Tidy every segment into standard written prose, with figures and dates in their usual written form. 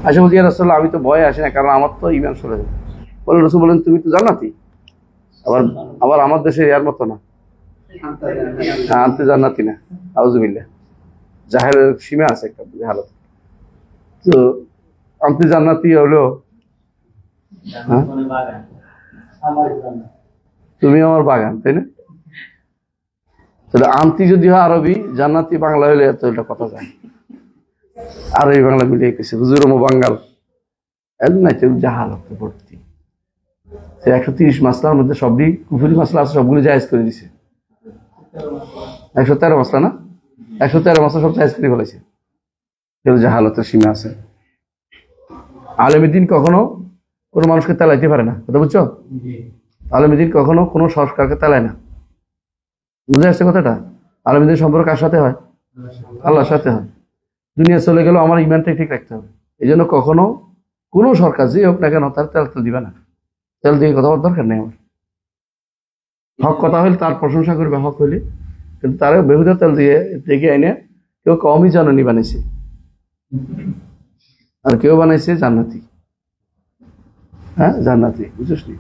আচ্ছা বলছি, ইয়া রাসূলুল্লাহ আমি তো ভয়ে আসি না, কারণ আমার তো ঈমান চলে যাবে। বলে রাসূল বলেন তুমি তো জান্নাতি, আবার আবার আমার দেশে এর মতো না, আনতে জান্নাতি না, আউযুবিল্লাহ। জাহেলের সীমা আছে একটা হালত। তো আনতে জান্নাতি হলো তুমি আমার বাগান, তাই না? তাহলে আন্তি যদি হয় আরবি, জান্নাতি বাংলা হইলে এত এটা কথা যায়। আরবি বাংলা মিলিয়ে গেছে হুজুর মো বাঙ্গাল জাহাল ভর্তি। 130 মাসলার মধ্যে সবই কুফুরি মাসলা আছে, সবগুলো জায়েজ করে দিছে। 113 মাসলা না, 113 মাসলা সব জায়েজ করে ফেলেছে। জাহালতের সীমা আছে। আলেমুদ্দিন কখনো কোনো মানুষকে তেলাইতে পারে না, কথা বুঝছো? আলেমুদ্দিন কখনো কোনো সংস্কারকে তেলায় না। বুঝে আসছে কথাটা? আলেমুদ্দিন সম্পর্ক কার সাথে হয়? আল্লাহর সাথে হয়। দুনিয়া চলে গেলেও আমার ইমানটাই ঠিক রাখতে হবে। এই জন্য কখনো কোনো সরকার যে হোক না কেন তার তেল তো দিবে না। তেল দিয়ে কথা বলার দরকার নেই আমার। হক কথা হইলে তার প্রশংসা করবে, হক হইলে। কিন্তু তার বেহুদা তেল দিয়ে ডেকে আইনে কেউ কমই জানানি বানাইছে, আর কেউ বানাইছে জান্নাতি। হ্যাঁ জান্নাতি, বুঝছিস নি?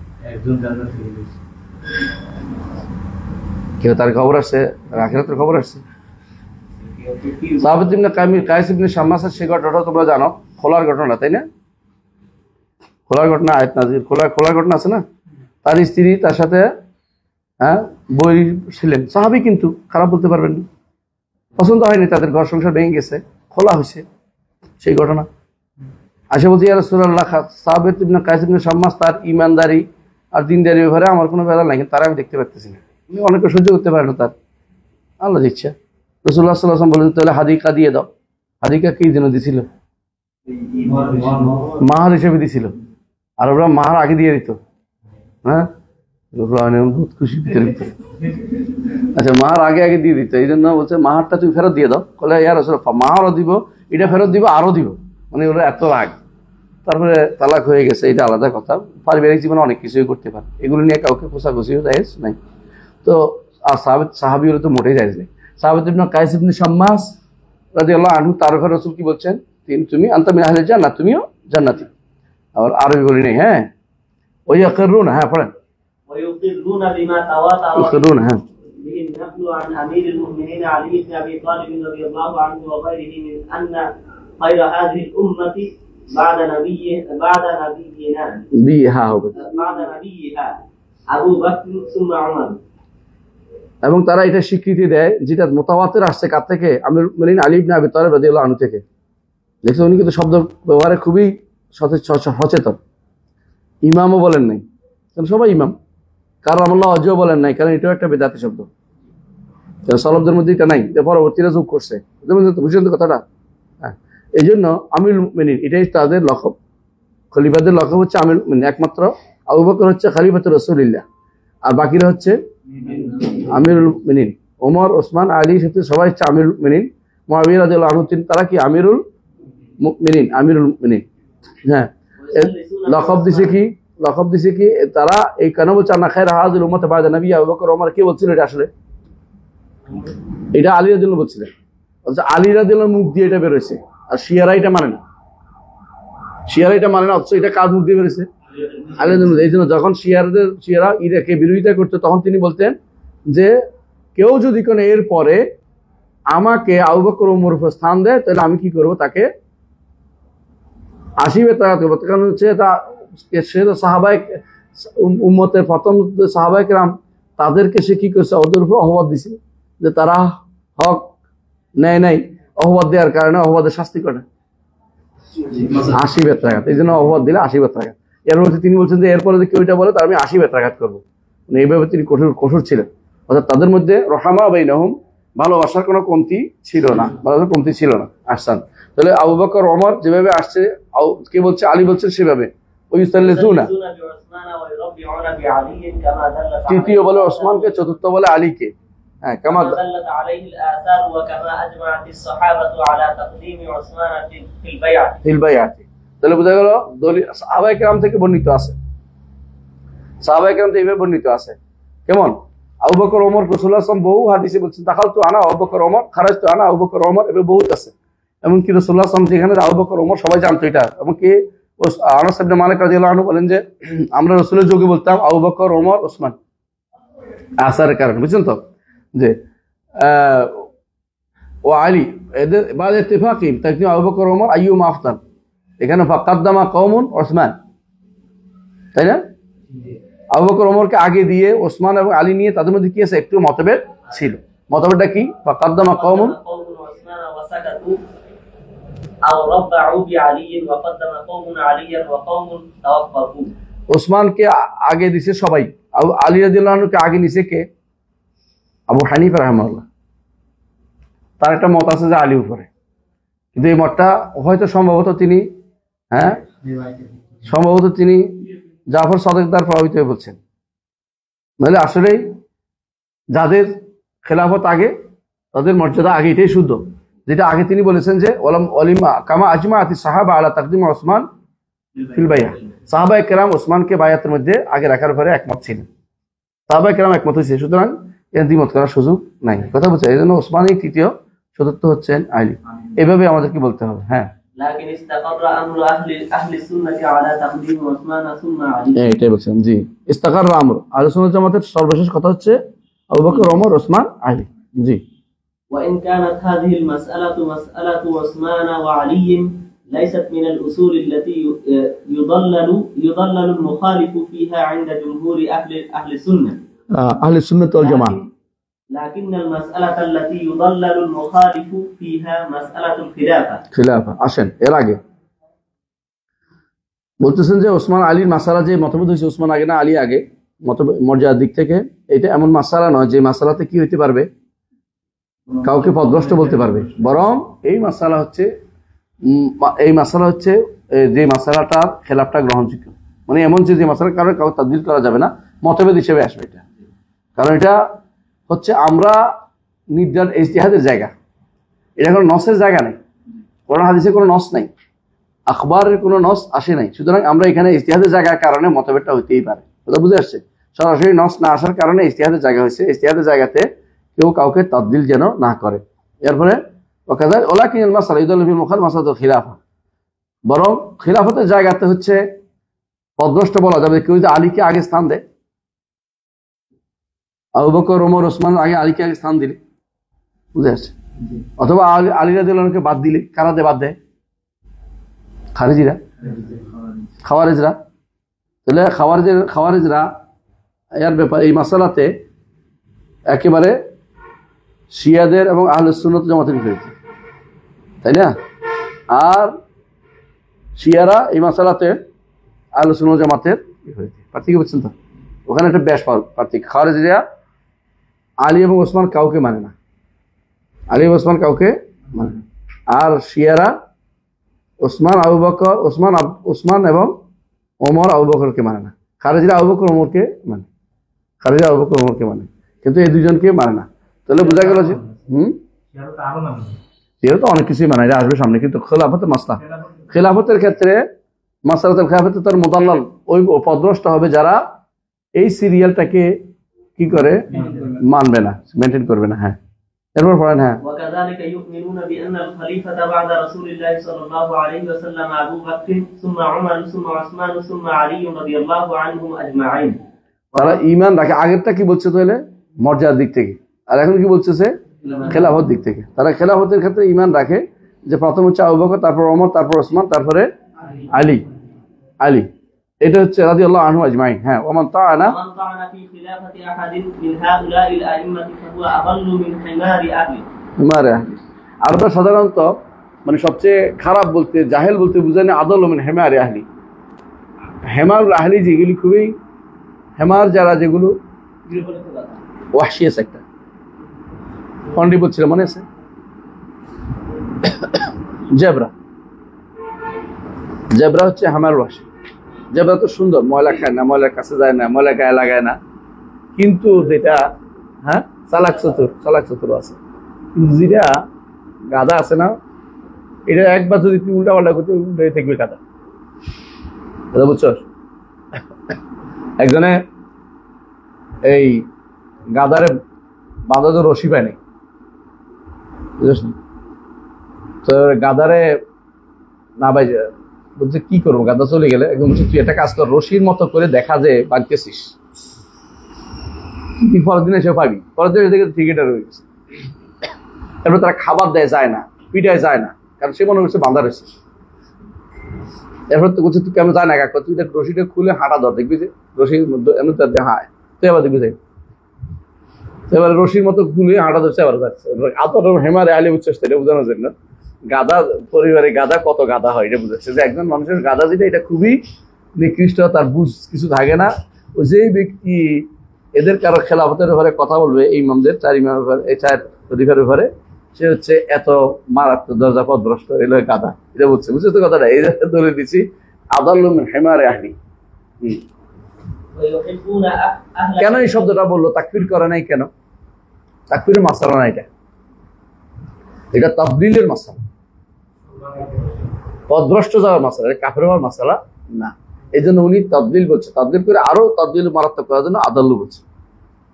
কেউ তার খবর আসছে, আখিরাতের খবর আসছে। সাহাবাত ইবনে কায়েস ইবনে শাম্মাসের সেই ঘটনাটা তোমরা জানো, খোলার ঘটনা, তাই না? খোলার ঘটনা, আয়াত নাযিল, খোলার ঘটনা আছে না? তার স্ত্রী তার সাথে বই ছিলেন, সাহাবী, কিন্তু খারাপ বলতে পারবেন না, পছন্দ হয়নি, তাদের ঘর সংসার ভেঙে গেছে, খোলা হয়েছে সেই ঘটনা। আসে বলছি ইয়া রাসূলুল্লাহ, সাহাবাত ইবনে কায়েস ইবনে শাম্মাস তার ইমানদারি আর দিনদারি ব্যাপারে আমার কোনো বেলা নাই, কিন্তু তারা আমি দেখতে পারতেছি না। অনেকে সহ্য করতে পারে না, তার আল্লাহ দিচ্ছে। রাসূলুল্লাহ সাল্লাল্লাহু আলাইহি ওয়াসাল্লাম বলেন তাহলে হাদিকা দিয়ে দাও। হাদিকা কি জন্য দিছিল? মাহার হিসেবে দিছিল। আর ওরা মাহার আগে দিয়ে দিত। হ্যাঁ, বহুত খুশি দিত। আচ্ছা, মাহার আগে আগে দিয়ে দিত, এই জন্য বলছে মাহারটা তুমি ফেরত দিয়ে দাও। বলে ইয়া রাসূলুল্লাহ মাহারও দিব, এটা ফেরত দিব, আরো দিব। মানে ওরা এত রাগ। তারপরে তালাক হয়ে গেছে, এটা আলাদা কথা। পারিবারিক জীবনে অনেক কিছুই করতে পারে, এগুলো নিয়ে কাউকে খোঁচাখুচিও জায়েজ নাই। তো আর সাহাবী হলে তো মোটেই জায়েজ নেই। সাহাবাত ইবনে কায়েস ইবনে শাম্মাস রাদিয়াল্লাহু আনহু, তার ঘরে রাসূল কি বলছেন? তুমি আনতা মিন আহলিল জান্নাহ, তুমিও জান্নাতি। আর আরবি বলি নেই। হ্যাঁ, ওই ইয়াকিরুনা, হ্যাঁ পড়েন। ويقرون بما تواتر يقرون ها به النقل عن امير المؤمنين علي بن ابي طالب رضي الله عنه وغيره من ان خير هذه الامه بعد نبينا بيها আবু বকর ثم عمر। এবং তারা এটা স্বীকৃতি দেয় যেটা মুতাওয়াতির আসছে কার থেকে? আমিরুল মুমিনিন আলী ইবনে আবি তালিব রাদিয়াল্লাহু আনহু থেকে। দেখছো, উনি কিন্তু শব্দ ব্যবহারে খুবই সচেতন। ইমামও বলেন নাই, কারণ সবাই ইমাম। কারামাল্লাহু ওয়াজহু বলেন নাই, কারণ এটাও একটা বেদাতি শব্দ, সালাফদের মধ্যে এটা নাই, এটা পরবর্তীরা যোগ করছে। বুঝলেন তো কথাটা? হ্যাঁ, এই জন্য আমিরুল মুমিনিন এটাই তাদের লকব। খলিফাদের লকব হচ্ছে আমিরুল মুমিনিন। একমাত্র আবু বকর হচ্ছে খলিফাতুর রাসূলিল্লাহ, আর বাকিরা হচ্ছে আমিরুল মুমিনিন। ওমর, ওসমান, আলী সাথে সবাই হচ্ছে আমিরুল মুমিনিন। মুআবিয়া রাদিয়াল্লাহু আনহু তারা কি আমিরুল মুমিনিন, আমিরুল মুমিনিন। হ্যাঁ, লকব দিছে কি? লকব দিছে কি তারা? এই কেন বলছে না খায়রা হাযিল উম্মাত বা'দা নবী? আবু বকর, ওমর কে বলছিল এটা? আসলে এটা আলী রাদিয়াল্লাহু বলছিলেন। আচ্ছা, আলী রাদিয়াল্লাহু মুখ দিয়ে এটা বের হয়েছে, আর শিয়ারা এটা মানে না। শিয়ারা এটা মানে না, অথচ এটা কার মুখ দিয়ে বের হয়েছে? আলী রাদিয়াল্লাহু। এই জন্য যখন শিয়ারা ইরাকে বিরোধিতা করতো, তখন তিনি বলতেন যে কেউ যদি কোনো এর পরে আমাকে আবু বকর ওমর উপর স্থান দেয়, তাহলে আমি কি করবো? তাকে 80 বেত্রাঘাত করবো। কারণ হচ্ছে সে তো সাহাবায়ে উম্মতের প্রথম সাহাবায়ে কেরাম, তাদেরকে সে কি করছে? ওদের উপর অপবাদ দিছে যে তারা হক নেয় নাই। অপবাদ দেওয়ার কারণে অপবাদের শাস্তি করে 80 বেত্রাঘাত। এই জন্য অপবাদ দিলে 80 বেত্রাঘাত। এর মধ্যে তিনি বলছেন যে এরপরে যদি কেউ এটা বলে তার আমি 80 বেত্রাঘাত করবো। মানে এইভাবে তিনি কঠোর ছিলেন। অর্থাৎ তাদের মধ্যে রহমা বাইনাহুম, ভালোবাসার কোনো কমতি ছিল না, ভালোবাসার কমতি ছিল না। আহসান। তাহলে আবু বকর, ওমর যেভাবে আসছে, কে বলছে? আলী বলছেন সেভাবে। ওই ইউসাল্লিসুনা, তৃতীয় বলে ওসমানকে, চতুর্থ বলে আলীকে। হ্যাঁ, কামা দাল্লাত আলাইহিল আসার ওয়া কামা আজমাআতিস সাহাবাতু আলা তাকদীমি উসমান ফিল বাইআতি। তাহলে বোঝা গেল সাহাবায়ে কেরাম থেকে বর্ণিত আছে, সাহাবায়ে কেরাম থেকে এইভাবে বর্ণিত আছে। কেমন? আবু বকর, ওমর, রাসূলুল্লাহ সাল্লাল্লাহু আলাইহি ওয়াসাল্লাম বহু হাদিসে বলছেন দাখালতু আনা আবু বকর ওমর, খারাজতু আনা আবু বকর ওমর, এভাবে বহুত আছে। এমনকি রাসূলুল্লাহ সাল্লাল্লাহু আলাইহি ওয়াসাল্লাম যেখানে আবু বকর ওমর সবাই জানতো এটা। এমনকি আনাস ইবনে মালিক রাদিয়াল্লাহু আনহু বলেন যে আমরা রাসূলের যুগে বলতাম আবু বকর ওমর ওসমান, আসারের কারণে, বুঝছেন তো? যে ও আলী এদের বাদ ইত্তিফাকিম তাকদিম আবু বকর ওমর আইয়ুমা আফদাল, এখানে ফাকাদ্দামা কওমুন ওসমান, তাই না? আবু বকর ওমরকে আগে দিয়ে ওসমান এবং আলী নিয়ে তাদের মধ্যে কি আছে একটু মতভেদ ছিল। মতভেদটা কি? ফাকাদ্দামা কওমুন ওসমানকে আগে দিছে সবাই, আলী রাদিয়াল্লাহু আনহুকে আগে নিছে কে? আবু হানিফা রাহিমাহুল্লাহ। তার একটা মত আছে যে আলী উপরে, কিন্তু এই মতটা হয়তো সম্ভবত তিনি জাফর সাদিক দ্বারা প্রভাবিত হয়ে বলছেন। নাহলে আসলেই যাদের খেলাফত আগে তাদের মর্যাদা আগে, এটাই শুদ্ধ। যেটা আগে তিনি বলেছেন যে ওয়ালিমা কামা আজমা আতি সাহাবা আলা তাকদিম ওসমান ফিল বাইয়া, সাহাবায়ে কেরাম ওসমানকে বায়াতের মধ্যে আগে রাখার পরে একমত ছিলেন, সাহাবায়ে কেরাম একমত হয়েছে, সুতরাং এর দ্বিমত করার সুযোগ নাই। কথা বলছে এই জন্য ওসমানই তৃতীয়, চতুর্থ হচ্ছেন আলী। এইভাবে আমাদেরকে বলতে হবে। হ্যাঁ, এটাই বলছেন। জি, ইস্তাকার আমর আহলে সুন্নাত জামাতের সর্বশেষ কথা হচ্ছে আবু বকর ওমর ওসমান আলী। জি, وإن كانت هذه المسألة مسألة عثمان وعلي ليست من الأصول التي يضلل المخالف فيها عند جمهور أهل السنة أهل السنة والجماعة، لكن المسألة التي يضلل المخالف فيها مسألة الخلافة আসেন এর আগে বলতেছেন যে ওসমান আলীর মাসালা যে মতভেদ হয়েছে, ওসমান আগে না আলী আগে, মর্যাদার দিক থেকে এটা এমন মাসালা নয় যে মাসালাতে কি হইতে পারবে, কাউকে পথভ্রষ্ট বলতে পারবে। বরং এই মাসালা হচ্ছে যে মাসালাটার খেলাফটা গ্রহণযোগ্য, মানে এমন যে মাসালার কারণে কাউকে তাদবিল করা যাবে না, মতভেদ হিসেবে আসবে এটা। কারণ এটা হচ্ছে আমরা নির্ধারণ ইজতিহাদের জায়গা, এটা কোনো নসের জায়গা নেই, কোরআন হাদিসে কোনো নস নাই, আখবারের কোনো নস আসে নাই। সুতরাং আমরা এখানে ইজতিহাদের জায়গার কারণে মতভেদটা হইতেই পারে। কথা বুঝে আসছে? সরাসরি নস না আসার কারণে ইজতিহাদের জায়গা হয়েছে, ইজতিহাদের জায়গাতে কেউ কাউকে তাদবিল যেন না করে। এরপরে বরং খিলাফতের জায়গাতে হচ্ছে পথভ্রষ্ট বলা যাবে কেউ যদি আলীকে আগে স্থান দেয়, আবু বকর ওমর ওসমান আগে আলীকে আগে স্থান দিলে, বুঝে আসছে? অথবা আলী রাদিয়াল্লাহু আনহুকে বাদ দিলে, কারা বাদ দেয়? খাওয়ারিজরা। তাহলে খাওয়ারিজরা এর ব্যাপারে এই মাসালাতে একেবারে শিয়াদের এবং আহলে সুন্নাত জামাতের বিপরীতে, তাই না? আর শিয়ারা এই মাসালাতে আহলে সুন্নাত জামাতের বিপরীতে। পার্থক্য বুঝছেন তো? ওখানে একটা বেশ পার্থক্য। খাওয়ারিজরা আলী এবং ওসমান কাউকে মানে না, আলী এবং ওসমান কাউকে মানে না। আর শিয়ারা ওসমান এবং ওমর আবু বকরকে মানে না। খারিজিরা আবু বকর ওমরকে মানে, কিন্তু এই দুজনকে মানে না। তাহলে বোঝা গেল যে শিয়ারা তো অনেক কিছুই মানে, এটা আসবে সামনে। কিন্তু খেলাফতের মাসলা, খেলাফতের ক্ষেত্রে মাসলাতুল খেলাফতে তার মুদাল্লাল ওই পথভ্রষ্ট হবে যারা এই সিরিয়ালটাকে কি করে মানবে না, মেনটেন করবে না। হ্যাঁ, এরপর পড়েন। হ্যাঁ, وكذلك يؤمنون بأن الخليفة بعد رسول الله صلى الله عليه وسلم أبو بكر ثم عمر ثم عثمان ثم علي رضي الله عنهم أجمعين। তারা ঈমান রাখে। আগেরটা কি বলছে তাহলে? মর্যাদার দিক থেকে। আর এখন কি বলছে? খেলাফত দিক থেকে। তারা খেলাফতের ক্ষেত্রে ঈমান রাখে যে প্রথম হচ্ছে আবু বকর, তারপর ওমর, তারপর ওসমান, তারপরে আলী। এটা হচ্ছে রাদিয়াল্লাহু আনহু আজমাইন। হ্যাঁ, ওমান তাআনা ফি খিলাফাতি আহাদিন মিন হাউলাইল আইম্মাতি ফাহুয়া আদাল্লু মিন হিমারি আহলি। আর এটা সাধারণত মানে সবচেয়ে খারাপ বলতে, জাহেল বলতে বোঝায় না আদাল্লু মিন হিমারি আহলি। হেমার আহলি যেগুলি খুবই হেমার যারা যেগুলো ওয়াহশিয়াস একটা পন্ডিত বলছিল, মনে আছে? জেব্রা হচ্ছে হেমার ওয়াহশি। জেব্রা তো সুন্দর, ময়লা খায় না, ময়লার কাছে যায় না, ময়লা গায়ে লাগায় না, কিন্তু যেটা চালাক চতুর আছে। কিন্তু যেটা গাধা আছে না, এটা একবার যদি তুই উল্টা পাল্টা করতে উল্টে থাকবে গাধা। বুঝছো? একজনে এই গাধারে বাঁধা তো রশি পায়নি, বুঝছ? তো গাদারে না ভাই বলছে কি করবো, গাদা চলে গেলে একদম বলছে তুই একটা কাজ কর, রশির মতো করে দেখা যে বাঁধতেছিস, তুই পরের দিন এসে পাবি। পরের দিন এসে টিকিটটা রয়ে গেছে। তারপরে তারা খাবার দেয়, যায় না, পিঠায় যায় না, কারণ সে মনে করছে বাঁধা রয়েছে। এরপর তো বলছে তুই কেমন যায় না কাকা, তুই দেখ রশিটা খুলে হাঁটা ধর, দেখবি যে রশির মধ্যে এমন তার হায়, তুই আবার দেখবি যে এবারে রশির মতো খুলে হাঁটা ধরছে, আবার যাচ্ছে। আতর হেমারে আলী উচ্চস্ত, এটা বোঝানোর জন্য গাদা পরিবারে গাদা কত গাদা হয় এটা বুঝাচ্ছে যে একজন মানুষের গাদা যেটা এটা খুবই নিকৃষ্ট, তার বুঝ কিছু থাকে না। ও যেই ব্যক্তি এদের কারো খেলাফতের ব্যাপারে কথা বলবে, এই ইমামদের চার ইমামের ব্যাপারে, এই চার খলিফার ব্যাপারে, সে হচ্ছে এত মারাত্মক দরজা পথভ্রষ্ট, এলো গাদা, এটা বলছে। বুঝছো তো কথাটা? এই ধরে দিচ্ছি আদাল্লু মিন হেমারে আহলি। কেন এই শব্দটা বললো? তাকফির করে নাই কেন? তাকফিরের মাসালা না, এটা তাফদিলের মাসালা, পথভ্রষ্ট যাওয়ার মাসালা, কাফের হওয়ার মাসালা না। এই জন্য উনি তাফদিল বলছে, তাফদিল করে আরো তাফদিল মারাত্মক করার জন্য আদাল্লু বলছে।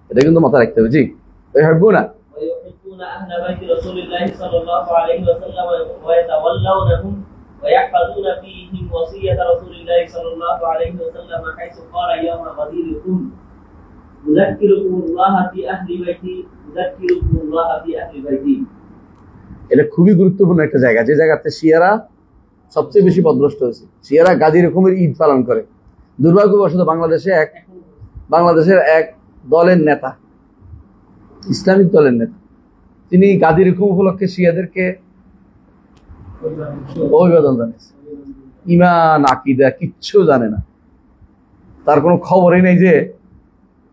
এটা কিন্তু মাথায় রাখতে হবে। জি হাঁটবো না ويحفظون فيهم وصية رسول الله صلى الله عليه وسلم حيث قال يوم غديركم أذكركم الله في أهل بيتي أذكركم الله في أهل بيتي। এটা খুবই গুরুত্বপূর্ণ একটা জায়গা, যে জায়গাতে শিয়ারা সবচেয়ে বেশি পথভ্রষ্ট হয়েছে। শিয়ারা গাজী রকমের ঈদ পালন করে। দুর্ভাগ্যবশত বাংলাদেশের এক দলের নেতা, ইসলামিক দলের নেতা, তিনি গাজী রকম উপলক্ষে শিয়াদেরকে অভিবাদন জানিয়েছে। ইমান আকিদা কিচ্ছু জানে না, তার কোনো খবরই নেই যে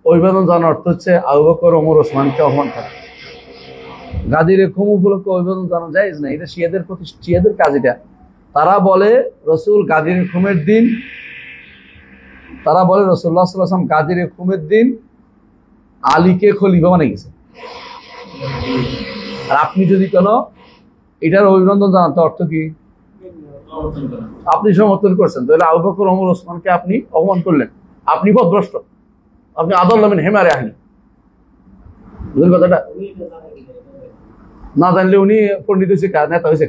অভিবাদন জানার অর্থ হচ্ছে আবু বকর ওমর ওসমানকে অপমান করা। গাজী রকম উপলক্ষে অভিবাদন জানা যায় না, এটা শিয়াদের প্রতি শিয়াদের কাজ। এটা তারা বলে রসুল গাজী রকমের দিন, তারা বলে রাসূলুল্লাহ সাল্লাল্লাহু আলাইহি ওয়াসাল্লাম গাজী রকমের দিন আলীকে খলিফা বানিয়ে গেছে। আর আপনি যদি কোনো এটার অভিনন্দন জানান, তো অর্থ কি? আপনি সমর্থন করছেন, তাহলে আবু বকর ওমর ওসমানকে আপনি অপমান করলেন, আপনি পথভ্রষ্ট, আপনি আদাল্লু মিন হেমারে আহলি। বুঝলেন কথাটা? না জানলে উনি পণ্ডিত হয়েছে, নেতা হয়েছে।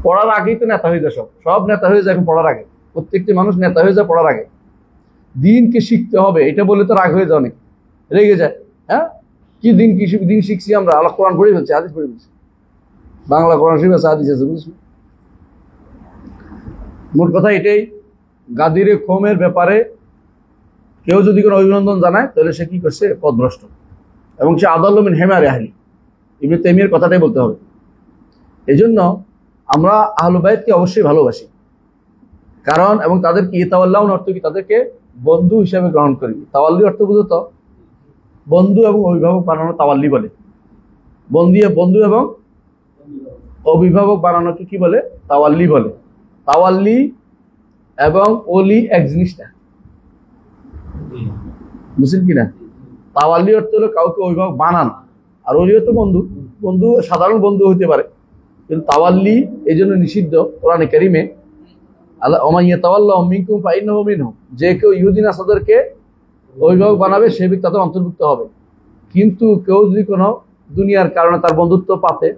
পড়ার আগেই তো নেতা হয়ে যায়, সব নেতা হয়ে যায় এখন পড়ার আগে। প্রত্যেকটি মানুষ নেতা হয়ে যায় পড়ার আগে। দিনকে শিখতে হবে এটা বলে তো রাগ হয়ে যায়, অনেক রেগে যায়। হ্যাঁ, কি দিন শিখছি আমরা? আল্লাহ কোরআন পড়ে ফেলছি, হাদিস পড়ে ফেলছি, বাংলা কোরআন শরীফ আছে, হাদিস আছে, বুঝলি? মোট কথা এটাই, গাদির কওমের ব্যাপারে কেউ যদি কোনো অভিনন্দন জানায় তাহলে সে কি করছে? পথভ্রষ্ট, এবং সে আদাল্লু মিন হেমারে আহলি। ইবনে তাইমিয়ার কথাটাই বলতে হবে। এই জন্য আমরা আহলু বাইতকে অবশ্যই ভালোবাসি, কারণ এবং তাদেরকে ইতাওয়াল্লাউন অর্থ কি? তাদেরকে বন্ধু হিসেবে গ্রহণ করি। তাওয়াল্লি অর্থ বুঝো তো? বন্ধু এবং অভিভাবক বানানো তাওয়াল্লি বলে। বন্ধু এবং অভিভাবক বানানোকে কি বলে? তাওয়াল্লি বলে। তাওয়াল্লি এবং ওলি এক জিনিস না, বুঝলেন কিনা? তাওয়াল্লি অর্থ হলো কাউকে অভিভাবক বানানো, আর ওলি অর্থ বন্ধু। বন্ধু সাধারণ বন্ধু হতে পারে, কিন্তু তাওয়াল্লি এই জন্য নিষিদ্ধ কোরআনে কারিমে। আল্লাহ ওয়া মান ইয়াতাওয়াল্লাহু মিনকুম ফাইন্নাহু মিনহুম, যে কেউ ইহুদি নাসারদেরকে অভিভাবক বানাবে সে ব্যক্তি তাদের অন্তর্ভুক্ত হবে। কিন্তু কেউ যদি কোনো দুনিয়ার কারণে তার বন্ধুত্ব পাতে,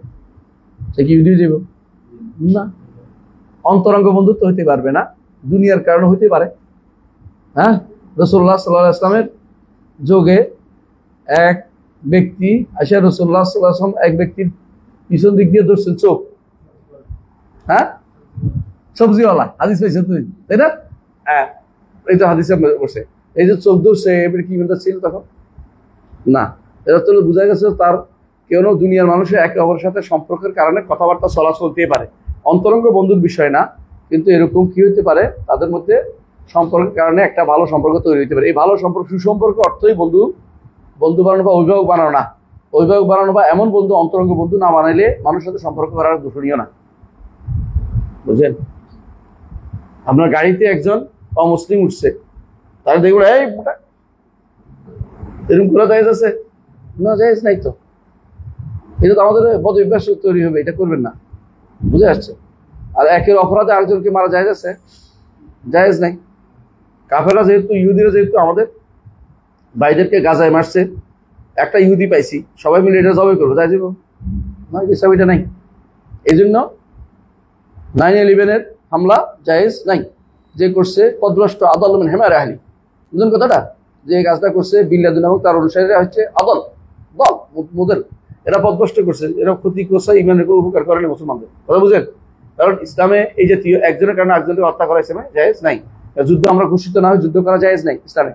সে কি ইহুদি যাব না? অন্তরঙ্গ বন্ধুত্ব হইতে পারবে না, দুনিয়ার কারণে হইতে পারে। হ্যাঁ, রাসূলুল্লাহ সাল্লাল্লাহু আলাইহি ওয়াসাল্লামের যোগে এক ব্যক্তি আয়েশা রাসূলুল্লাহ সাল্লাল্লাহু আলাইহি ওয়াসাল্লাম এক ব্যক্তির পিছন দিক দিয়ে ধরছেন চোখ। হ্যাঁ, সবজিওয়ালা, হাদিস পাইছেন তুই, তাই না? হ্যাঁ, এই তো হাদিসে বসে এই যে চোখ ধরছে, এবার কি মনে ছিল তখন? না, এটা তো বোঝা গেছে তার কেন দুনিয়ার মানুষের একে অপরের সাথে সম্পর্কের কারণে কথাবার্তা চলাচলতে পারে, অন্তরঙ্গ বন্ধুর বিষয় না, কিন্তু এরকম কি হতে পারে তাদের মধ্যে সম্পর্কের কারণে একটা ভালো সম্পর্ক তৈরি হতে পারে। এই ভালো সম্পর্ক, সুসম্পর্ক অর্থই বন্ধু বানানো বা অভিভাবক বানানো না। অভিভাবক বানানো বা এমন বন্ধু, অন্তরঙ্গ বন্ধু না বানাইলে মানুষের সাথে সম্পর্ক করার দূষণীয় না, বুঝলেন? আপনার গাড়িতে একজন অমুসলিম উঠছে, তারা দেখবেন এই মোটা এরকম খোলা জায়েজ আছে না? জায়েজ নাই তো। এটা তো আমাদের বদ অভ্যাস তৈরি হবে, এটা করবেন না, বুঝে আসছে? আর একের অপরাধে আরেকজনকে মারা জায়েজ আছে? জায়েজ নাই। কাফেররা যেহেতু, ইহুদিরা যেহেতু আমাদের ভাইদেরকে গাজায় মারছে, একটা ইহুদি পাইছি, সবাই মিলে এটা জবাই করবো, যাই যাব? না, ইসলাম এটা নাই। এই জন্য 9/11-এর হামলা জায়েজ নাই। যে করছে পদভ্রষ্ট আদল মিন হিমার আহলি, বুঝলেন কথাটা? যে কাজটা করছে বিন লাদেন এবং তার অনুসারীরা হচ্ছে আদল দল মোদের, এরা পদভ্রষ্ট করছে, এরা ক্ষতি করছে, ইমানের কোনো উপকার করেনি মুসলমানদের। কথা বুঝেন? কারণ ইসলামে এই জাতীয় একজনের কারণে একজনকে হত্যা করা ইসলামে জায়েজ নাই। যুদ্ধ আমরা ঘোষিত না হয় যুদ্ধ করা জায়েজ নাই ইসলামে।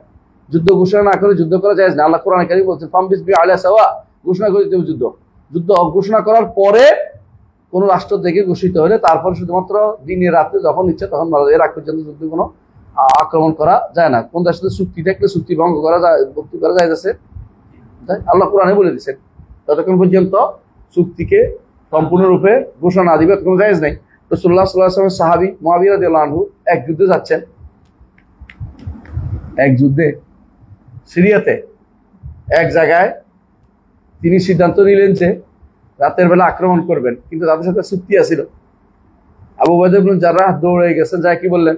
যুদ্ধ ঘোষণা না করে যুদ্ধ করা জায়েজ না। আল্লাহ কোরআনে কারীমে বলছেন ফামবিস বি আলা সাওয়া, ঘোষণা করে দিতে হবে যুদ্ধ। যুদ্ধ ঘোষণা করার পরে কোন রাষ্ট্র থেকে ঘোষিত হলে তারপর শুধুমাত্র দিনের রাতে যখন ইচ্ছা তখন মারা যায়। এর আগ পর্যন্ত যুদ্ধ কোনো আক্রমণ করা যায় না। কোন দেশের সাথে চুক্তি থাকলে চুক্তি ভঙ্গ করা যায়, ভক্তি করা যায় আছে, আল্লাহ কোরআনে বলে দিচ্ছেন। ততক্ষণ পর্যন্ত চুক্তিকে সম্পূর্ণরূপে ঘোষণা না দিবে কোনো জায়েজ নাই। রাসূলুল্লাহ সাল্লাল্লাহু আলাইহি ওয়াসাল্লাম সাহাবী মুআবিয়া রাদিয়াল্লাহু আনহু এক যুদ্ধে যাচ্ছেন, এক যুদ্ধে সিরিয়াতে এক জায়গায় তিনি সিদ্ধান্ত নিলেন যে রাতের বেলা আক্রমণ করবেন, কিন্তু তাদের সাথে চুক্তি আছিল। আবু উবাইদা ইবনে জাররাহ দৌড়ে গেছেন, যায় কি বললেন?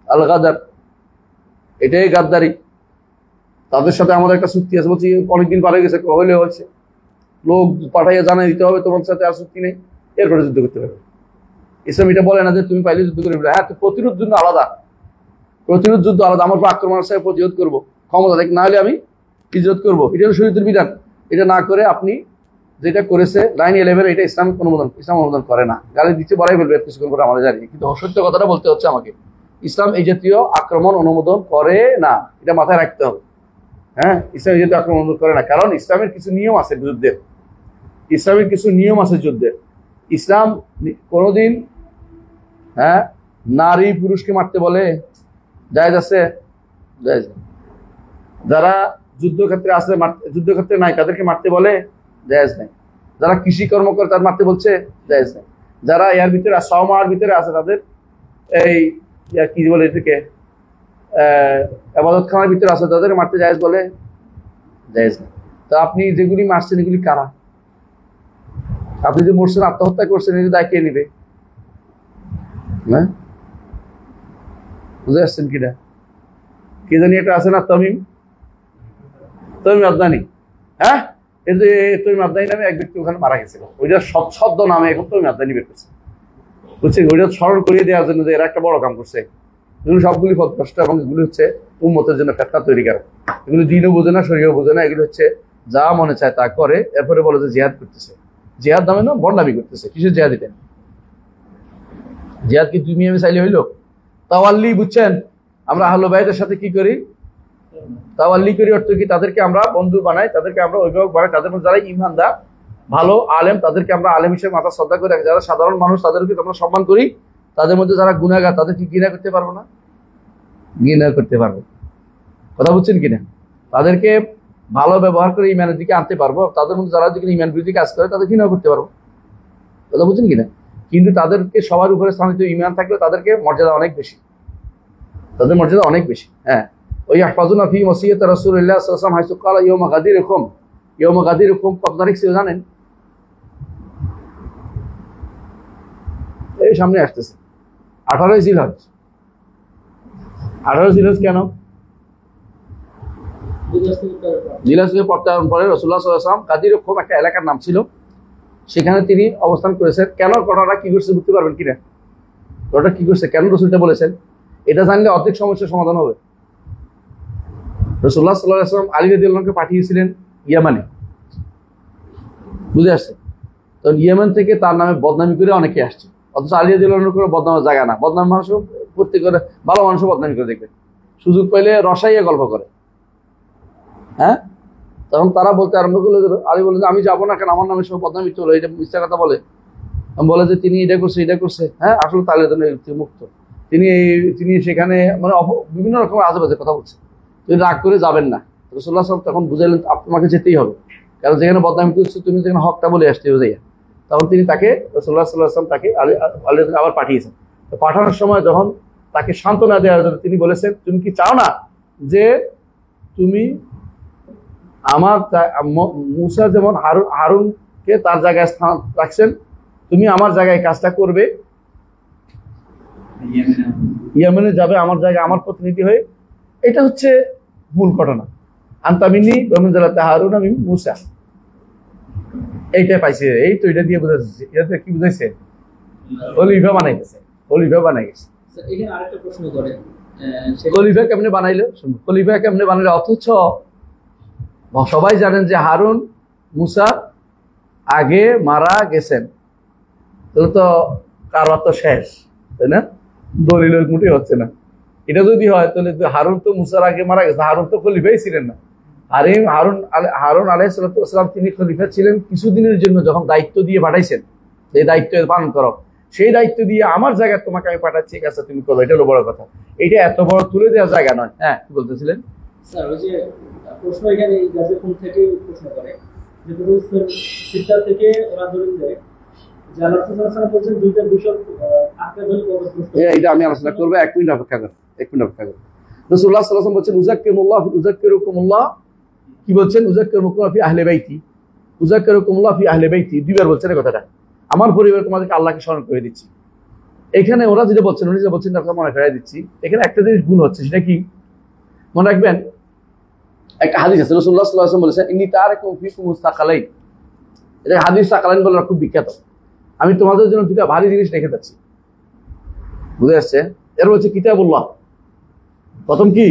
আল গাদার, এটাই গাদ্দারি, তাদের সাথে আমাদের একটা চুক্তি আছে। বলছি অনেকদিন পার হয়ে গেছে, হইলে হয়েছে, লোক পাঠাইয়া জানাই দিতে হবে তোমার সাথে আর চুক্তি নেই, এরপরে যুদ্ধ করতে হবে। ইসলাম এটা বলে না যে তুমি পাইলে যুদ্ধ করবে। হ্যাঁ, তো প্রতিরোধ যুদ্ধ আলাদা, প্রতিরোধ যুদ্ধ আলাদা। আমার উপর আক্রমণ আসে প্রতিরোধ করবো, ক্ষমতা দেখ, না হলে আমি হিজরত করবো, এটা হলো শরীয়তের বিধান। এটা না করে আপনি যেটা করেছে 9/11, এটা ইসলাম অনুমোদন করে না। গালি দিচ্ছে বড়াই ফেলবে কিছুক্ষণ করে, আমাদের জানি, কিন্তু সত্য কথাটা বলতে হচ্ছে আমাকে। ইসলাম এই জাতীয় আক্রমণ অনুমোদন করে না, এটা মাথায় রাখতে হবে। হ্যাঁ, ইসলাম এই জাতীয় আক্রমণ অনুমোদন করে না, কারণ ইসলামের কিছু নিয়ম আছে যুদ্ধের। ইসলামের কিছু নিয়ম আছে যুদ্ধের। ইসলাম কোনোদিন নারী পুরুষকে মারতে বলে জায়েজ আছে? জায়েজ। যারা যুদ্ধক্ষেত্রে আছে, যুদ্ধক্ষেত্রে নাই তাদেরকে মারতে বলে? জায়েজ নাই। যারা কৃষি কর্ম করে তার মারতে বলছে? জায়েজ নাই। যারা এর ভিতরে সাওমার ভিতরে আছে তাদের এই কি বলে এটাকে ইবাদতখানার ভিতরে আছে তাদের মারতে জায়েজ বলে? জায়েজ নাই। তো আপনি যেগুলি মারছেন এগুলি কারা? আপনি যে মরছেন, আত্মহত্যা করছেন, এই দায় কে নিবে? হ্যাঁ, বুঝে আসছেন কিনা? কে জানি একটা আছে না, তামিম আদনানি। হ্যাঁ, তমিম আদনানি নামে এক ব্যক্তি ওখানে মারা গেছিল। ওইটা ছদ্ম নামে এখন তমিম আদনানি বের করছে, বুঝছেন? ওইটা স্মরণ করিয়ে দেওয়ার জন্য যে এরা একটা বড় কাম করছে। এগুলো সবগুলি পথভ্রষ্ট এবং এগুলো হচ্ছে উম্মতের জন্য ফেতনা তৈরি করে। এগুলো দিনও বোঝে না, শরীরও বোঝে না, এগুলো হচ্ছে যা মনে চায় তা করে, এরপরে বলে যে জিহাদ করতেছে। জিহাদ নামে না, বন্ডামি করতেছে। কিসের জিহাদ? এটা জিহাদ কি তুমি আমি চাইলে হইলো? তাওয়াল্লি, বুঝছেন? আমরা আহলে বাইতের সাথে কি করি? তাওয়াল্লি করি। অর্থ কি? তাদেরকে আমরা বন্ধু বানাই, তাদেরকে আমরা অভিভাবক বানাই। তাদের মধ্যে যারা ইমানদার, ভালো আলেম, তাদেরকে আমরা আলেম হিসেবে মাথা শ্রদ্ধা করে রাখি। যারা সাধারণ মানুষ তাদেরকে আমরা সম্মান করি। তাদের মধ্যে যারা গুনাহগার তাদেরকে ঘৃণা করতে পারবো না? ঘৃণা করতে পারবো। কথা বুঝছেন কিনা? তাদেরকে ভালো ব্যবহার করে ইমানের দিকে আনতে পারবো। তাদের মধ্যে যারা যদি ইমান বিরোধী কাজ করে তাদের ঘৃণা করতে পারবো। কথা বুঝছেন কিনা? কিন্তু তাদেরকে সবার উপরে স্থানিত ইমান থাকলে তাদেরকে মর্যাদা অনেক বেশি, তাদের মর্যাদা অনেক বেশি। হ্যাঁ, ওই আহফাজুনা ফি ওসিয়্যাত রাসূলুল্লাহ সাল্লাল্লাহু আলাইহি ওয়াসাল্লাম হাইসু ক্বালা ইয়াউমা গাদিরিকুম। ইয়াউমা গাদিরিকুম কত তারিখ ছিল জানেন? এই সামনে আসতেছে 18 জিলহজ। 18 জিলহজ কেন? জিলহজ থেকে প্রত্যাহার পরে রাসূলুল্লাহ সাল্লাল্লাহু আলাইহি ওয়াসাল্লাম গাদিরিকুম একটা এলাকার নাম ছিল, সেখানে তিনি অবস্থান করেছেন। কেন ঘটনাটা কি করছে বুঝতে পারবেন কিনা? ঘটনাটা কি করছে, কেন রাসূলটা বলেছেন, এটা জানলে অর্ধেক সমস্যার সমাধান হবে। রাসূলুল্লাহ সাল্লাল্লাহু আলাইহি ওয়াসাল্লাম আলী রাদিয়াল্লাহু আনহুকে পাঠিয়েছিলেন ইয়ামানে, বুঝে আসছে? তো ইয়ামান থেকে তার নামে বদনামি করে অনেকে আসছে, অথচ আলী রাদিয়াল্লাহু আনহু কোনো বদনামের জায়গা না। বদনাম মানুষও প্রত্যেকের, ভালো মানুষও বদনামি করে দেখবেন, সুযোগ পাইলে রসাইয়া গল্প করে। হ্যাঁ, তখন তারা বলতে আরম্ভ করলো, আলী বলে যে আমি যাবো না, কেন আমার নামে সব বদনামি চলো, এটা মিথ্যা কথা বলে। বলে যে তিনি এটা করছে, এটা করছে। হ্যাঁ, আসলে তাহলে মুক্ত, তিনি সেখানে মানে বিভিন্ন রকম আজেবাজে কথা বলছে। তিনি রাগ করে যাবেন না। রাসূলুল্লাহ সাল্লাল্লাহু আলাইহি ওয়াসাল্লাম তখন বুঝাইলেন আপনাকে যেতেই হবে, কারণ যেখানে বদনামি করছো তুমি যেখানে হকটা বলে আসতে হবে। তখন তিনি তাকে, রাসূলুল্লাহ সাল্লাল্লাহু আলাইহি ওয়াসাল্লাম তাকে আবার পাঠিয়েছেন। তো পাঠানোর সময় যখন তাকে সান্ত্বনা দেওয়ার জন্য তিনি বলেছেন, তুমি কি চাও না যে তুমি আমার মুসা যেমন হারুনকে তার জায়গায় স্থান রাখছেন, তুমি আমার জায়গায় কাজটা করবে, ইয়ামেনে যাবে আমার জায়গায় আমার প্রতিনিধি হয়ে। এটা হচ্ছে মূল ঘটনা। আনতা মিন্নি ওয়া মিন জালাতি হারুন মিন মুসা। এইটা পাইছে, এই তো এটা দিয়ে বুঝাচ্ছে, এটাতে কি বুঝাইছে? খলিফা বানাই গেছে, খলিফা বানাই গেছে। এখানে আরেকটা প্রশ্ন করে, খলিফা কেমনে বানাইলো? খলিফা কেমনে বানাইলো? অথচ সবাই জানেন যে হারুন মুসা আগে মারা গেছেন, তাহলে তো কারবার তো শেষ, তাই না? দলিল মোটে হচ্ছে না। এটা যদি হয় তাহলে হারুন তো মুসার আগে মারা গেছে, হারুন তো খলিফাই ছিলেন না। হারুন আলাইহিস সালাম তিনি খলিফা ছিলেন কিছুদিনের জন্য, যখন দায়িত্ব দিয়ে পাঠাইছেন এই দায়িত্ব পালন করো, সেই দায়িত্ব দিয়ে আমার জায়গায় তোমাকে আমি পাঠাচ্ছি, ঠিক আছে তুমি করো, এটা হলো বড় কথা। এটা এত বড় তুলে দেওয়ার জায়গা নয়। হ্যাঁ, কি বলতেছিলেন? স্যার ওই যে প্রশ্ন এখানে এই গাজীপুর থেকে প্রশ্ন করে যে শিক্ষা থেকে ওরা ধরে দেয় যে আল্লাহ রাসূল সাল্লাল্লাহু আলাইহি ওয়াসাল্লাম বলেন দুইটা বিষয় আঁকড়ে ধরে প্রশ্ন। এটা আমি আলোচনা করবো, 1 মিনিট অপেক্ষা করো, 1 মিনিট অপেক্ষা করো। রাসূলুল্লাহ সাল্লাল্লাহু আলাইহি ওয়াসাল্লাম বলছেন উযাক্কিরুকুমুল্লাহ, কি বলছেন? উযাক্কিরুকুম ফি আহলি বাইতি, উযাক্কিরুকুমুল্লাহ ফি আহলি বাইতি, দুইবার বলছেন এই কথাটা, আমার পরিবার তোমাদেরকে আল্লাহকে স্মরণ করে দিচ্ছি। এখানে ওরা যেটা বলছেন, উনি যেটা বলছেন আপনাকে মনে করাই দিচ্ছি। এখানে একটা জিনিস ভুল হচ্ছে, সেটা কি মনে রাখবেন? একটা হাদিস আছে, রাসূলুল্লাহ সাল্লাল্লাহু আলাইহি ওয়াসাল্লাম বলেছেন ইন্নী তারাকুম ফিকুম মুস্তাকালাইন, এটা হাদিস সাকালাইন বলে খুব বিখ্যাত। আমি তোমাদের জন্য দুটা ভারী জিনিস রেখে যাচ্ছি, বুঝে আসছে? এর হচ্ছে কিতাবুল্লাহ, প্রথম কি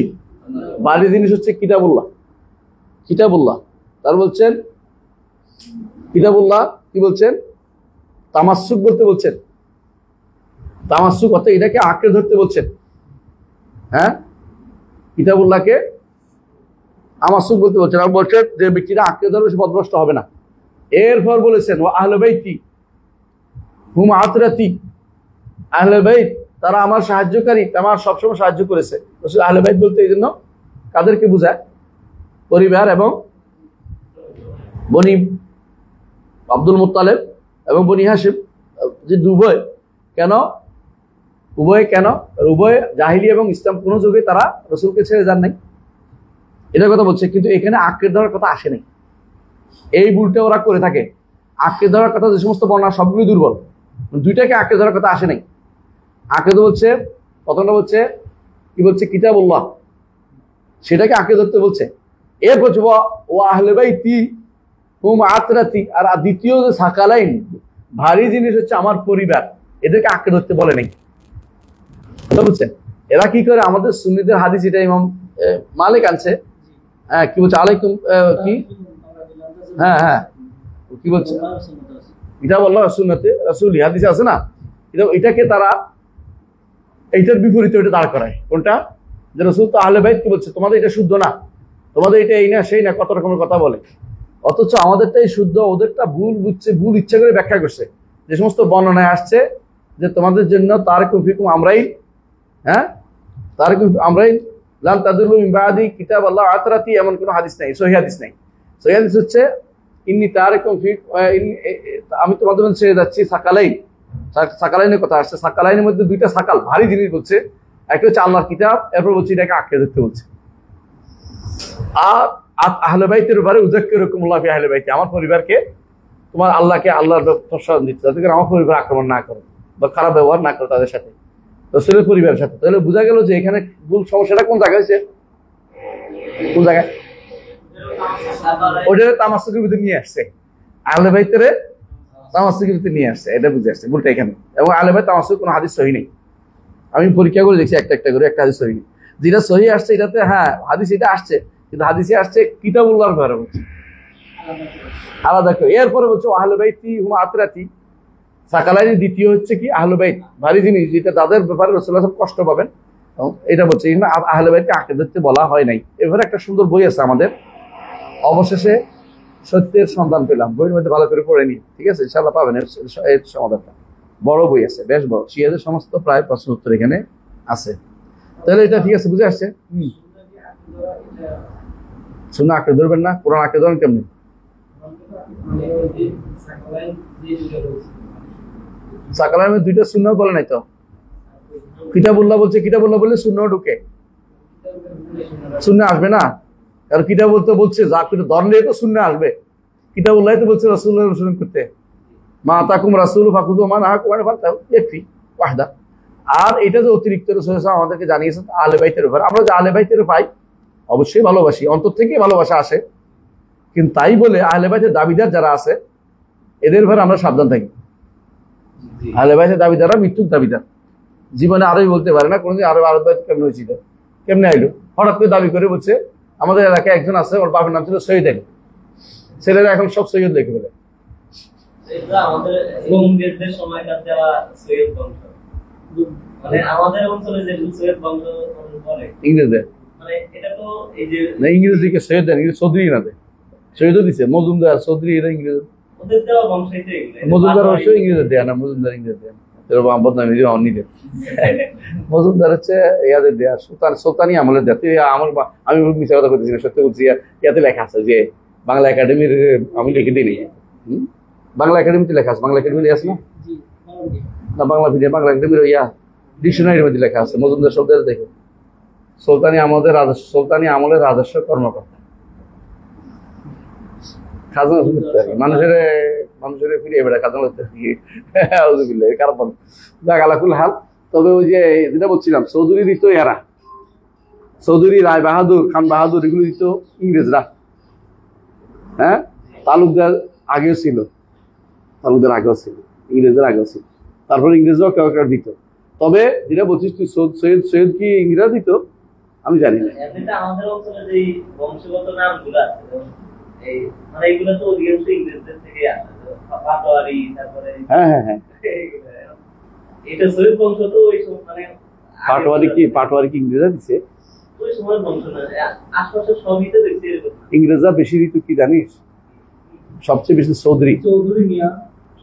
ভারী জিনিস হচ্ছে কিতাবুল্লাহ, কিতাবুল্লাহ। তার বলছেন কিতাবুল্লাহ, কি বলছেন? তামাসসুক বলতে বলছেন, তামাসসুক অর্থাৎ এটাকে আঁকড়ে ধরতে বলছেন। হ্যাঁ, কিতাবুল্লাহকে তামাসসুক বলতে বলছেন, আর বলছেন যে ব্যক্তিরা আঁকড়ে ধরবে সে পথভ্রষ্ট হবে না। এরপর বলেছেন ওয়া আহলে বাইতি হুম আতরাতি, আহলে বাইত তারা আমার সাহায্যকারী, আমার সবসময় সাহায্য করেছে। আহলে বাইত বলতে এই জন্য কাদেরকে বোঝায়? পরিবার এবং বনি আব্দুল মুত্তালিব এবং বনি হাশিম, যে উভয়। কেন উভয়? কেন উভয় জাহিলি এবং ইসলাম কোন যুগে তারা রসুলকে ছেড়ে যান নাই, এটার কথা বলছে। কিন্তু এখানে আঁকড়ে ধরার কথা আসে নাই, এই ভুলটা ওরা করে থাকে। আঁকড়ে ধরার কথা যে সমস্ত বর্ণনা সবগুলো দুর্বল, দুইটাকে আঁকড়ে ধরার কথা আসে নাই। আঁকড়ে তো বলছে, প্রথমটা বলছে কি বলছে? কিতাবুল্লাহ, সেটাকে আঁকড়ে ধরতে বলছে। এরপর ও আহলে বাইতি হুম আতরাতি, আর দ্বিতীয় যে সাকালাইন ভারী জিনিস হচ্ছে আমার পরিবার, এদেরকে আঁকড়ে ধরতে বলে নাই, বুঝছেন? এরা কি করে? আমাদের সুন্নিদের হাদিস, এটা ইমাম মালিক আনছে। হ্যাঁ, কি বলছে? আলাইকুম কি, হ্যাঁ হ্যাঁ, কি বলছে? কিতাবুল্লাহ সুন্নতে রাসূল হাদিসে আছে না, এটাকে তারা এইটার বিপরীতে ওটা দাঁড় করায়। কোনটা? যে রাসূল তো আহলে বাইত কি বলছে, তোমাদের এটা শুদ্ধ না, তোমাদের এটা এই না সেই না, কত রকমের কথা বলে। অথচ আমাদেরটাই শুদ্ধ, ওদেরটা ভুল বুঝছে, ভুল ইচ্ছা করে ব্যাখ্যা করছে। যে সমস্ত বর্ণনায় আসছে যে তোমাদের জন্য তারাকুম ফিকুম আমরাইন, হ্যাঁ তারাকুম আমরাইন লান তাদুল্লু মিন বাদি কিতাবাল্লাহ আতরাতি, এমন কোনো হাদিস নাই, সহিহ হাদিস নাই। সহিহ হাদিস হচ্ছে ইন্নী তারাকুম ফি, আমি তোমাদের মধ্যে ছেড়ে যাচ্ছি সাকালাইন, সাকালাইনের কথা আসছে। সাকালাইনের মধ্যে দুইটা সাকাল ভারী জিনিস বলছে, একটা হচ্ছে আল্লাহর কিতাব, এরপর বলছে এটাকে আঁকড়ে ধরতে বলছে। আর আহলে বাইতের ব্যাপারে উযাক্কিরুকুমুল্লাহ ফি আহলি বাইতি, আমার পরিবারকে তোমার আল্লাহকে আল্লাহর প্রসাদ দিচ্ছে, যাতে করে আমার পরিবার আক্রমণ না করে বা খারাপ ব্যবহার না করে তাদের সাথে, রাসূলের পরিবারের সাথে। তাহলে বোঝা গেল যে এখানে ভুল সমস্যাটা কোন জায়গায় হয়েছে? কোন জায়গায়? ওটা তামাসসুকের ভিতরে নিয়ে আসছে, আহলে বাইতের তামাসসুকের ভিতরে নিয়ে আসছে, এটা বুঝে আসছে ভুলটা এখানে। এবং আহলে বাইত তামাসসুক কোনো হাদিস সহিহ নেই, আমি পরীক্ষা করে দেখছি একটা একটা করে, একটা হাদিস সহিহ নেই। যেটা সহিহ আসছে এটাতে হ্যাঁ হাদিস এটা আসছে, কিন্তু হাদিসে আসছে কিতাবুল্লাহর ব্যাপারে বলছে আলাদা করে। এরপরে বলছে আহলে বাইতি হুম আতরাতি, সাকালাইনের দ্বিতীয় হচ্ছে কি আহলে বাইত ভারী জিনিস, যেটা তাদের ব্যাপারে রাসূলুল্লাহ সাল্লাল্লাহু আলাইহি ওয়াসাল্লাম কষ্ট পাবেন, এটা বলছে। আহলে বাইতকে আঁকড়ে ধরতে বলা হয় নাই। এবারে একটা সুন্দর বই আছে আমাদের, অবশেষে সত্যের সন্ধান পেলাম, বইয়ের মধ্যে ভালো করে পড়ে নি, ঠিক আছে? ইনশাআল্লাহ পাবেন এর সমাধানটা। বড় বই আছে, বেশ বড়, শিয়াদের সমস্ত প্রায় প্রশ্ন উত্তর এখানে আছে। তাহলে এটা ঠিক আছে, বুঝে আসছে? সুন্নাহ আঁকড়ে ধরবেন না, কোরআন আঁকড়ে ধরেন কেমনি? সাকালাইনের দুইটা সুন্নাহ বলে নাই তো, কিতাবুল্লাহ বলছে, কিতাবুল্লাহ বললে সুন্নাহ ঢুকে, সুন্নাহ আসবে না। আর কিতাবুল্লাহ তো বলছে যা কিছু ধরলে তো সুন্নাহ আসবে, কিতাবুল্লাহ তো বলছে রাসূলুল্লাহ অনুসরণ করতে, মা আতাকুম রাসূলু ফাখুযু মা নাহাকুম আনহু ফান্তাহু, ইয়াকফি ওয়াহদা। আর এটা যে অতিরিক্ত রাসূলুল্লাহ আমাদেরকে জানিয়েছেন আহলে বাইতের ব্যাপারে, আমরা যে আহলে বাইতের পাই অবশ্যই ভালোবাসি, অন্তর থেকে ভালোবাসা আসে, কিন্তু তাই বলে আহলে বাইতের দাবিদার যারা আছে এদের ব্যাপারে আমরা সাবধান থাকি। আহলে বাইতের দাবিদাররা মৃত্যুর দাবিদার, জীবনে আরবি বলতে পারে না, কোনোদিন আরব বাইত কেমন হয়েছিল, কেমনে আইলো, হঠাৎ করে দাবি করে বলছে আমাদের এলাকায় একজন আছে, ওর বাবার নাম ছিল সৈয়দ আলী, ছেলেরা এখন সব সৈয়দ লিখে ফেলে। আমাদের ইংরেজদের সময়কার দেওয়া সৈয়দ বংশ, মানে আমাদের অঞ্চলে যে সৈয়দ বংশ বলে ইংরেজদের, মানে এটা তো এই যে না ইংরেজ দিকে সৈয়দ দেন, ইংরেজ চৌধুরী না দেয়, সৈয়দও দিছে মজুমদার চৌধুরী, এরা ইংরেজ। ওদের দেওয়া বংশই তো এগুলো। মজুমদার অবশ্য ইংরেজের দেয়া না, মজুমদার ইংরেজ দেয়া না, বদনামি দিয়ে অন্যদের। মজুমদার হচ্ছে ইয়াদের দেয়া, সুলতানি আমলের দেয়া। তুই আমি মিথ্যা কথা করতেছি না, সত্যি বলছি। ইয়াতে লেখা আছে যে বাংলা একাডেমির, আমি লিখে দিই বাংলা একাডেমিতে লেখা আছে, বাংলা একাডেমি আছে না, না বাংলা মিডিয়াম, বাংলা একাডেমির ইয়া ডিকশনারির মধ্যে লেখা আছে মজুমদার শব্দের দেখে সুলতানি আমলের রাজস্ব কর্মকর্তা, খাজনা করতে আর কি, মানুষের ফিরিয়ে বেড়া খাজনা করতে খারাপ যাক আলাকুল হাল। তবে ওই যে যেটা বলছিলাম, চৌধুরী দিত এরা, চৌধুরী, রায় বাহাদুর, খান বাহাদুর, এগুলো দিত ইংরেজরা। হ্যাঁ, তালুকদার আগেও ছিল, তালুকদার আগেও ছিল, ইংরেজদের আগেও ছিল, তারপর ইংরেজরাও কেউ কেউ দিত। তবে যেটা বলছিস তুই সৈয়দ কি ইংরেজরা দিত আমি জানি না। এমনিতে আমাদের অঞ্চলে যে বংশগত নামগুলো আছে, এই মানে এগুলো তো অধিকাংশ ইংরেজদের থেকে আসে, পাটোয়ারি, তারপরে হ্যাঁ এটা সৈয়দ বংশ তো ওই মানে পাটোয়ারি কি ইংরেজরা দিচ্ছে? ওই সময় বংশ না, আশপাশে সবই তো দেখছি এরকম। ইংরেজরা বেশি দিত কি জানিস? সবচেয়ে বেশি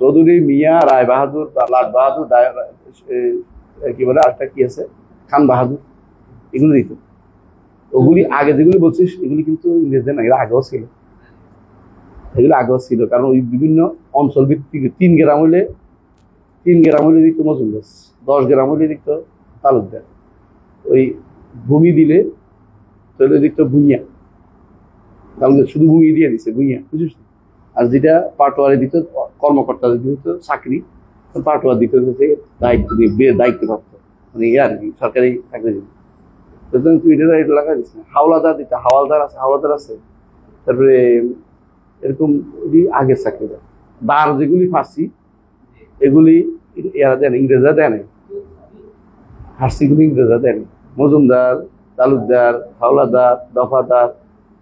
চৌধুরী, মিয়া, রায় বাহাদুর, লাট বাহাদুর, কি বলে আরেকটা কি আছে, খান বাহাদুর, এগুলো দিত। ওগুলি আগে যেগুলি বলছিস এগুলি কিন্তু ইংরেজদের না, এগুলো আগেও ছিল, কারণ ওই বিভিন্ন অঞ্চল ভিত্তিক 3 গ্রাম হইলে দিত মজুমদার, 10 গ্রাম হইলে দিত তালুকদার, ওই ভূমি দিলে তাহলে দিত ভুঁইয়া, তালুকদার শুধু ভূমি দিয়ে দিছে ভুঁইয়া, বুঝিস। আর যেটা পাটোয়ারি দিত কর্মকর্তা দিত চাকরি, পাটোয়ারি দিত দায়িত্বপ্রাপ্ত, মানে ইয়ে আর কি, সরকারি চাকরি দিত। তুই এটা লাগাই দিস না। হাওলাদার দিত, হাওলাদার আছে, তারপরে এরকম আগের চাকরিদার। দার যেগুলি ফার্সি এগুলি এরা দেন, ইংরেজরা দেয় না, ফার্সিগুলি ইংরেজরা দেন। মজুমদার, তালুকদার, হাওলাদার, দফাদার,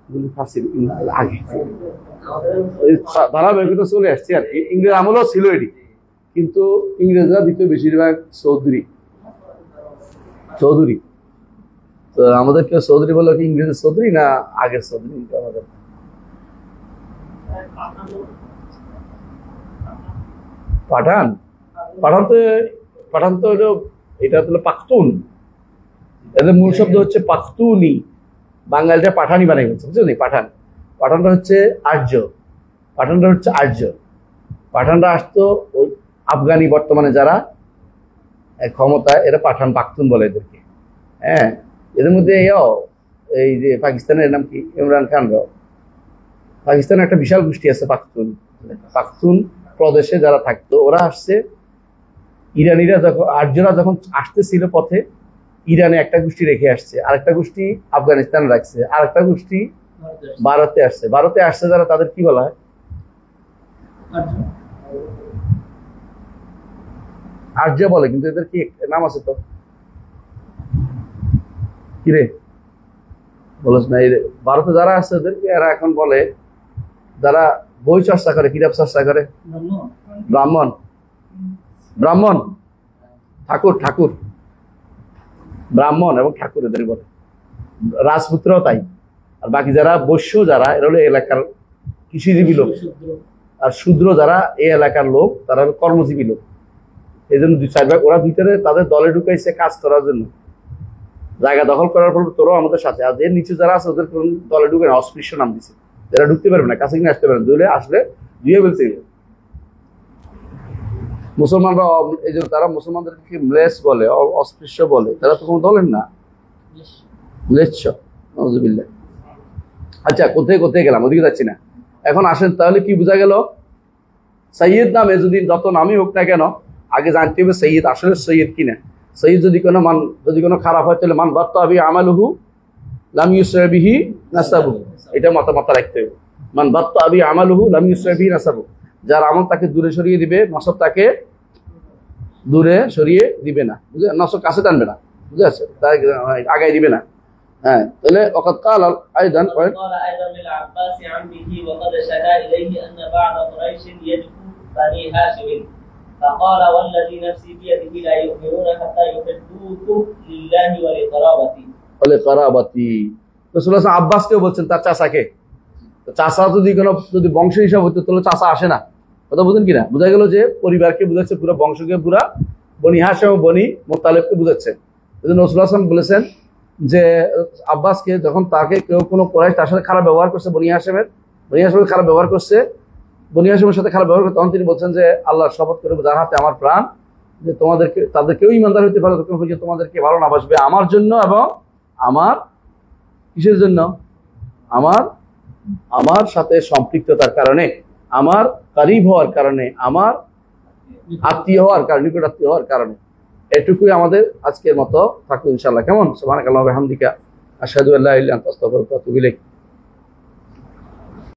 এগুলি ফার্সি আগে ধারাবাহিকতা চলে আসছে আর কি। ইংরেজ আমলেও ছিল এটি, কিন্তু ইংরেজরা দিত বেশিরভাগ চৌধুরী। তো আমাদের কেউ চৌধুরী বললো কি ইংরেজের চৌধুরী না আগের চৌধুরী? আমাদের পাঠান তো এটা হলো পাখতুন, এদের মূল শব্দ হচ্ছে পাখতুনি, বাঙালিটা পাঠানি বানাই হচ্ছে, বুঝলি? পাঠানটা হচ্ছে আর্য, পাঠানরা আসতো ওই আফগানি, বর্তমানে যারা ক্ষমতায়, এরা পাঠান, পাখতুন বলে এদেরকে। হ্যাঁ, এদের মধ্যে এই যে পাকিস্তানের নাম কি, ইমরান খান রাও, পাকিস্তানের একটা বিশাল গোষ্ঠী আছে পাখতুন প্রদেশে যারা থাকতো, ওরা আসছে। ইরানিরা যখন, আর্যরা যখন আসতেছিল পথে, ইরানে একটা গোষ্ঠী রেখে আসছে, আরেকটা গোষ্ঠী আফগানিস্তান রাখছে, আরেকটা গোষ্ঠী ভারতে আসছে যারা, তাদের কি বলা হয়? আর্য বলে, কিন্তু এদের কি নাম আছে তো, কিরে বলছ না? ভারতে যারা আছে ওদেরকে এরা এখন বলে, যারা বই চর্চা করে, কিতাব চর্চা করে, ব্রাহ্মণ, ঠাকুর, ব্রাহ্মণ এবং ঠাকুর এদের বলে। রাজপুত্রও তাই। আর বাকি যারা বৈশ্য, যারা এরা হলো এলাকার কৃষিজীবী লোক, আর শূদ্র যারা এই এলাকার লোক, তারা হলো কর্মজীবী লোক। এই জন্য 2-4 ভাগ ওরা ভিতরে তাদের দলে ঢুকাইছে কাজ করার জন্য, জায়গা দখল করার পর তোরাও আমাদের সাথে। আর এর নিচে যারা আছে ওদের কোন দলে ঢুকে না, অস্পৃশ্য নাম দিচ্ছে, যারা ঢুকতে পারবে না, কাছে কিনে আসতে পারবে না, দলে আসলে দিয়ে ফেলছে। মুসলমানরা এই জন্য তারা মুসলমানদেরকে ম্লেচ্ছ বলে, অস্পৃশ্য বলে, তারা তো কোনো দলের না, ম্লেচ্ছ। নাউযুবিল্লাহ। আচ্ছা, কোথায় গেলাম? ওদিকে যাচ্ছি না। এখন আসেন, তাহলে কি বোঝা গেল? সৈয়দ নামে যদি যত নামই হোক না কেন, আগে জানতে হবে সৈয়দ আসলে সৈয়দ কিনা। সৈয়দ যদি কোনো খারাপ হয়, তাহলে মান বাত্তা বিহি আমালুহু লাম ইউসরা বিহি নাসাবুহু, এটা মাথা রাখতে হবে। মান বাত্তা বিহি আমালুহু লাম ইউসরা বিহি নাসাবুহু, যার আমল তাকে দূরে সরিয়ে দিবে, নসব তাকে দূরে সরিয়ে দিবে না, বুঝলে, নসব কাছে টানবে না, বুঝে আছে, তাই আগায় দিবে না। হ্যাঁ, তাহলে ওয়াকাদ ক্বালা আইদান قال أيضا للعباس عمه وقد شكا إليه أن بعض قريش يدعو بني هاشم فقال والذي نفسي بيده لا يؤمنون حتى يحبوكم لله ولقرابتي বলে করাবাতি। রাসূলুল্লাহ সাল্লাল্লাহু আলাইহি ওয়াসাল্লাম আব্বাসকেও বলছেন তার চাচাকে, চাচা যদি বংশ হিসাব হতো তাহলে চাচা আসে না, কথা বুঝেন কিনা, বোঝা গেল যে পরিবারকে বুঝাচ্ছে, পুরো বংশকে, পুরা বনি হাশিম এবং বনি মুত্তালিবকে বুঝাচ্ছে। এজন্য রাসূলুল্লাহ সাল্লাল্লাহু আলাইহি ওয়াসাল্লাম বলেছেন যে আব্বাসকে যখন তাকে কেউ কোনো কুরাইশ তার সাথে খারাপ ব্যবহার করছে, বনি হাশিমের খারাপ ব্যবহার করছে, বনি হাশিমের সাথে খারাপ ব্যবহার করছে, তখন তিনি বলছেন যে আল্লাহর শপথ করে যার হাতে আমার প্রাণ, যে তাদের কেউ ইমানদার হতে পারে তখন পর্যন্ত তোমাদেরকে ভালো না বাসবে আমার জন্য এবং আমার কিসের জন্য, আমার সাথে সম্পৃক্ততার কারণে, আমার কারিব হওয়ার কারণে, আমার আত্মীয় হওয়ার কারণে, নিকট আত্মীয় হওয়ার কারণে। এটুকুই আমাদের আজকের মতো থাকুক ইনশাআল্লাহ। কেমন? সুবহানাকাল্লাহি ওয়া বিহামদিকা আশহাদু আল্লা ইলাহা ইল্লা আনতা আস্তাগফিরুকা ওয়া আতুবু ইলাইক।